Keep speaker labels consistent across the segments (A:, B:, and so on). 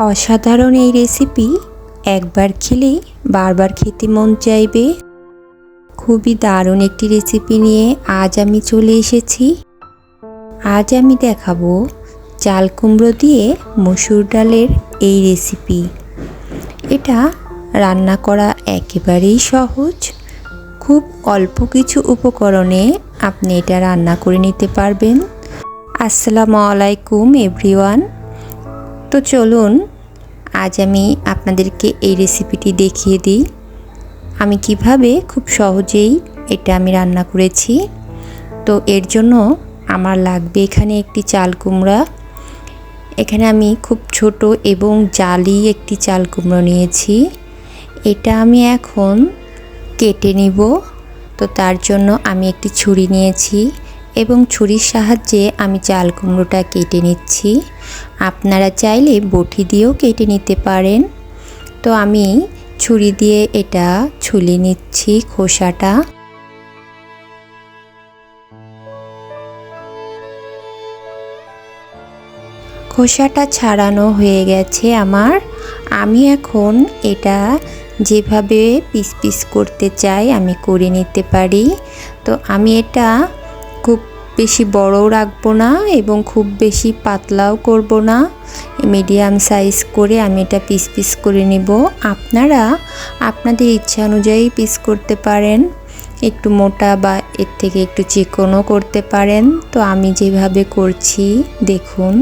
A: অসাধারণ এই রেসিপি একবার খেলে বারবার খেতে মন চাইবে। খুবই দারুণ একটি রেসিপি নিয়ে আজ আমি চলে এসেছি। আজ আমি দেখাবো চাল কুমড়ো দিয়ে মসুর ডালের এই রেসিপি। এটা রান্না করা একেবারেই সহজ। খুব অল্প কিছু উপকরণে আপনি এটা রান্না করে নিতে পারবেন। আসসালামু আলাইকুম এভরিওয়ান। তো চলুন আজ আমি আপনাদেরকে এই রেসিপিটি দেখিয়ে দিই আমি কিভাবে খুব সহজেই এটা আমি রান্না করেছি। তো এর জন্য আমার লাগবে এখানে একটি চাল কুমড়া। এখানে আমি খুব ছোট এবং জালি একটি চাল কুমড়ো নিয়েছি। এটা আমি এখন কেটে নিব। তো তার জন্য আমি একটি ছুরি নিয়েছি এবং ছুরির সাহায্যে আমি চাল কুমড়োটা কেটে নিচ্ছি। আপনারা চাইলে বটি দিয়েও কেটে নিতে পারেন। তো আমি ছুরি দিয়ে এটা ছুলে নিচ্ছি খোসাটা। খোসাটা ছাড়ানো হয়ে গেছে আমার। আমি এখন এটা যেভাবে পিস পিস করতে চাই আমি করে নিতে পারি। তো আমি এটা খুব বেশি বড়ও রাখবো না এবং খুব বেশি পাতলাও করব না, মিডিয়াম সাইজ করে আমি এটা পিস পিস করে নিব। আপনারা আপনাদের ইচ্ছা অনুযায়ী পিস করতে পারেন, একটু মোটা বা এর থেকে একটু চিকনও করতে পারেন। তো আমি যেভাবে করছি দেখুন।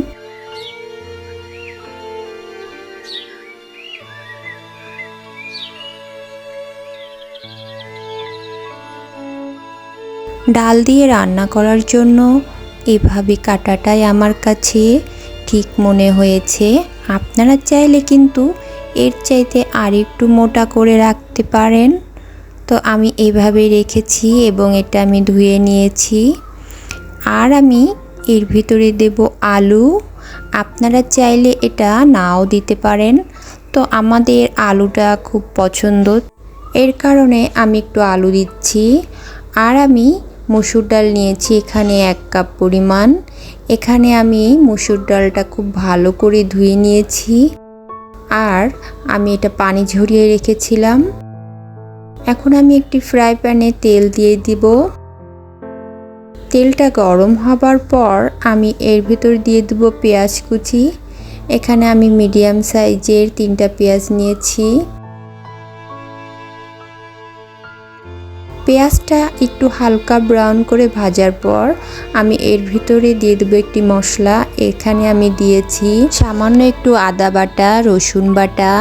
A: ডাল দিয়ে রান্না করার জন্য এভাবে কাটাটাই আমার কাছে ঠিক মনে হয়েছে। আপনারা চাইলে কিন্তু এর চাইতে আরেকটু মোটা করে রাখতে পারেন। তো আমি এভাবে রেখেছি এবং এটা আমি ধুয়ে নিয়েছি। আর আমি এর ভিতরে দেব আলু। আপনারা চাইলে এটা নাও দিতে পারেন। তো আমাদের আলুটা খুব পছন্দ, এর কারণে আমি একটু আলু দিচ্ছি। আর আমি মসুর ডাল নিয়েছি এখানে 1 কাপ পরিমাণ। এখানে আমি মসুর ডালটা খুব ভালো করে ধুয়ে নিয়েছি আর আমি এটা পানি ঝরিয়ে রেখেছিলাম। এখন আমি একটি ফ্রাই প্যানে তেল দিয়ে দিব। তেলটা গরম হবার পর আমি এর ভিতর দিয়ে দেব পেঁয়াজ কুচি। এখানে আমি মিডিয়াম সাইজের 3টা পেঁয়াজ নিয়েছি। পেঁয়াজটা একটু হালকা ব্রাউন করে ভাজার পর আমি এর ভিতরে দিয়ে দেবো একটি মশলা। এখানে আমি দিয়েছি সামান্য একটু আদা বাটা, রসুন বাটা,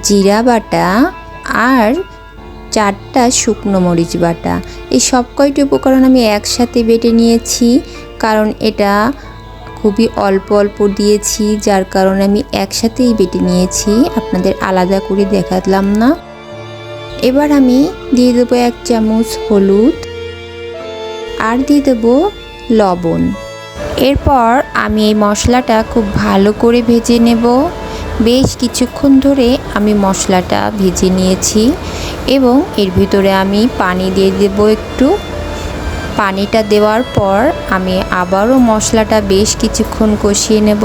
A: জিরা বাটা আর 4টা শুকনো মরিচ বাটা। এই সব কয়টি উপকরণ আমি একসাথে বেটে নিয়েছি, কারণ এটা খুবই অল্প অল্প দিয়েছি, যার কারণে আমি একসাথেই বেটে নিয়েছি, আপনাদের আলাদা করে দেখালাম না। এবার আমি দিয়ে দেবো 1 চামচ হলুদ আর দিয়ে দেবো লবণ। এরপর আমি এই মশলাটা খুব ভালো করে ভেজে নেব। বেশ কিছুক্ষণ ধরে আমি মশলাটা ভেজে নিয়েছি এবং এর ভিতরে আমি পানি দিয়ে দেব একটু। পানিটা দেওয়ার পর আমি আবারও মশলাটা বেশ কিছুক্ষণ কষিয়ে নেব,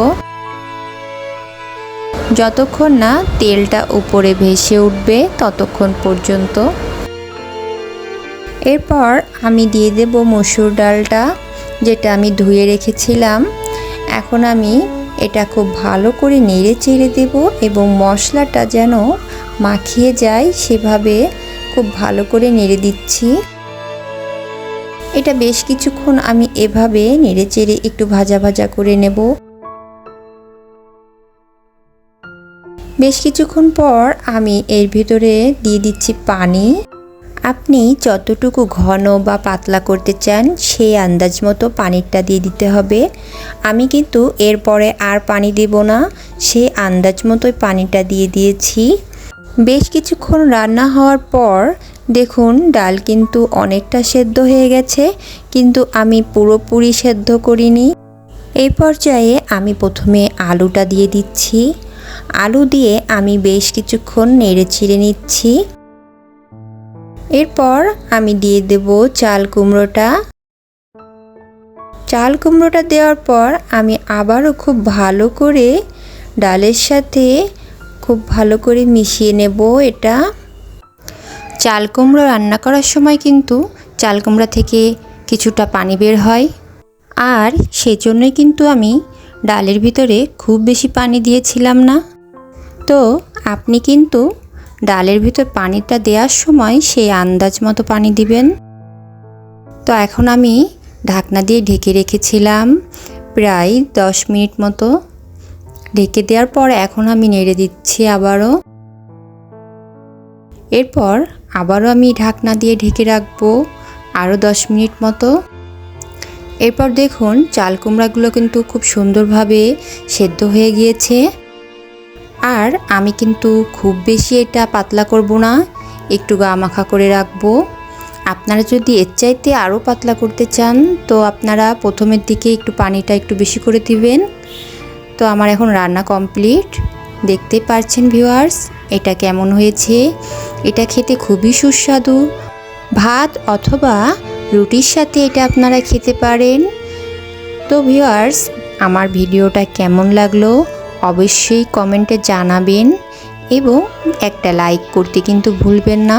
A: যতক্ষণ না তেলটা উপরে ভেসে উঠবে ততক্ষণ পর্যন্ত। এরপর আমি দিয়ে দেব মসুর ডালটা, যেটা আমি ধুয়ে রেখেছিলাম। এখন আমি এটা খুব ভালো করে নেড়ে চেড়ে দেব এবং মশলাটা যেন মাখিয়ে যায় সেভাবে খুব ভালো করে নেড়ে দিচ্ছি। এটা বেশ কিছুক্ষণ আমি এভাবে নেড়ে চেড়ে একটু ভাজা ভাজা করে নেব। বেশ কিছুক্ষণ পর আমি এর ভিতরে দিয়ে দিচ্ছি পানি। আপনি যতটুকু ঘন বা পাতলা করতে চান সেই আন্দাজ মতো পানিটা দিয়ে দিতে হবে। আমি কিন্তু এরপরে আর পানি দেব না, সেই আন্দাজ মতোই পানিটা দিয়ে দিয়েছি। বেশ কিছুক্ষণ রান্না হওয়ার পর দেখুন ডাল কিন্তু অনেকটা সেদ্ধ হয়ে গেছে, কিন্তু আমি পুরোপুরি সেদ্ধ করিনি। এই পর্যায়ে আমি প্রথমে আলুটা দিয়ে দিচ্ছি। আলু দিয়ে আমি বেশ কিছুক্ষণ নেড়ে চেড়ে নিচ্ছি। এরপর আমি দিয়ে দেব চাল কুমড়োটা। চাল কুমড়োটা দেওয়ার পর আমি আবারও খুব ভালো করে ডালের সাথে খুব ভালো করে মিশিয়ে নেব এটা। চাল কুমড়ো রান্না করার সময় কিন্তু চাল কুমড়া থেকে কিছুটা পানি বের হয়, আর সেজন্যই কিন্তু আমি ডালের ভিতরে খুব বেশি পানি দিয়েছিলাম না। তো আপনি কিন্তু ডালের ভিতর পানিটা দেওয়ার সময় সেই আন্দাজ মতো পানি দিবেন। তো এখন আমি ঢাকনা দিয়ে ঢেকে রেখেছিলাম প্রায় 10 মিনিট মতো। ঢেকে দেওয়ার পর এখন আমি নেড়ে দিচ্ছি আবারও। এরপর আবারও আমি ঢাকনা দিয়ে ঢেকে রাখবো আরও 10 মিনিট মতো। এরপর দেখুন চাল কুমড়াগুলো কিন্তু খুব সুন্দরভাবে সেদ্ধ হয়ে গিয়েছে। আর আমি কিন্তু খুব বেশি এটা পাতলা করব না, একটু গা মাখা করে রাখবো। আপনারা যদি এর চাইতে আরও পাতলা করতে চান তো আপনারা প্রথমের দিকে একটু পানিটা একটু বেশি করে দিবেন। তো আমার এখন রান্না কমপ্লিট, দেখতে পাচ্ছেন ভিউয়ার্স এটা কেমন হয়েছে। এটা খেতে খুবই সুস্বাদু, ভাত অথবা রুটির সাথে এটা আপনারা খেতে পারেন। তো ভিউয়ার্স আমার ভিডিওটা কেমন লাগলো অবশ্যই কমেন্টে জানাবেন এবং একটা লাইক করতে কিন্তু ভুলবেন না।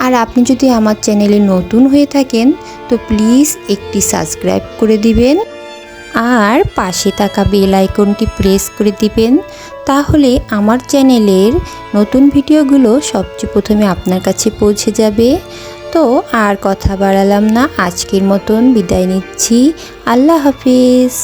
A: আর আপনি যদি আমার চ্যানেলে নতুন হয়ে থাকেন তো প্লিজ একটি সাবস্ক্রাইব করে দিবেন আর পাশে থাকা বেল আইকনটি প্রেস করে দিবেন, তাহলে আমার চ্যানেলের নতুন ভিডিওগুলো সবচেয়ে প্রথমে আপনার কাছে পৌঁছে যাবে। তো আর কথা বাড়ালাম না, আজকের মতন বিদায় নিচ্ছি। আল্লাহ হাফিজ।